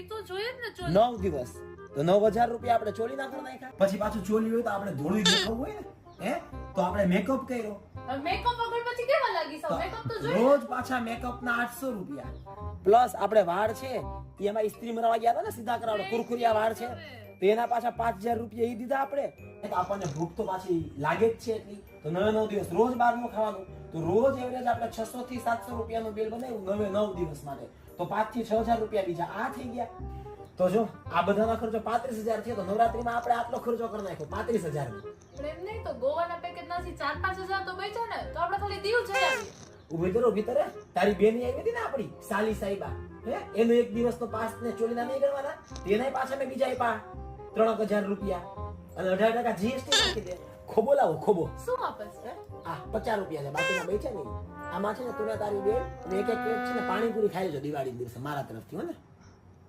એ તો જોઈએ જ ને ચોલી. 9 દિવસ તો 9000 રૂપિયા આપણે ચોલી ના કરી નાખ્યા. પછી પાછું ચોલી હોય તો આપણે ધોળી દેખાવું હોય ને, હે તો આપણે મેકઅપ કર્યો. મેકઅપ વગર પછી કેવા લાગી સૌ? મેકઅપ તો જોઈએ. રોજ પાછા મેકઅપ ના 800 રૂપિયા પ્લસ આપણે વાળ છે એમાં ઇસ્ત્રી મરવા ગયા હતા ને, સીધા કરાવડે કુરકુરિયા વાળ છે તો એના પાછા 5000 રૂપિયા ઈ દીધા આપણે. તો આપણને ભૂખ તો પાછી લાગે જ છે એટલી. તો 9 દિવસ રોજ બહારનું ખાવાનું, તો રોજ એવરેજ આપણે 600 થી 700 રૂપિયાનું બિલ બનાવ્યું 9 દિવસ માટે. તો 5 થી 6000 રૂપિયા બીજા આ થઈ ગયા. તો જો આ બધાનો ખર્ચો 35000 છે. તો નવરાત્રીમાં આપણે આટલો ખર્ચો કરી નાખ્યો 35000 નો. પણ એમ નહીં તો ગોવાના પેકેજ નાથી 4-5 હજાર તો બચ્યા ને, તો આપણે ખાલી દીવ જઈ આવીએ. ઉભી કરે તારી બેની આવી હતી ને આપણી સાલી સાહિબા, હે એનો એક દિવસનો પાસ ને ચોલીના નહીં ગણવાના, તેનાય પાછા મેં બીજા આપ્યા 3000 રૂપિયા અને 18% જીએસટી નાખી દે. ખોબો લાવો ખોબો. શું વાપસ? આ 50 રૂપિયા છે, બાકીના બચ્યા નહીં. આમાં છે ને તું ને તારી બેન અને એક પ્લેટ છે ને પાણીપુરી ખાઈ લેજો દિવાળી દિવસે મારા તરફથી, હો ને.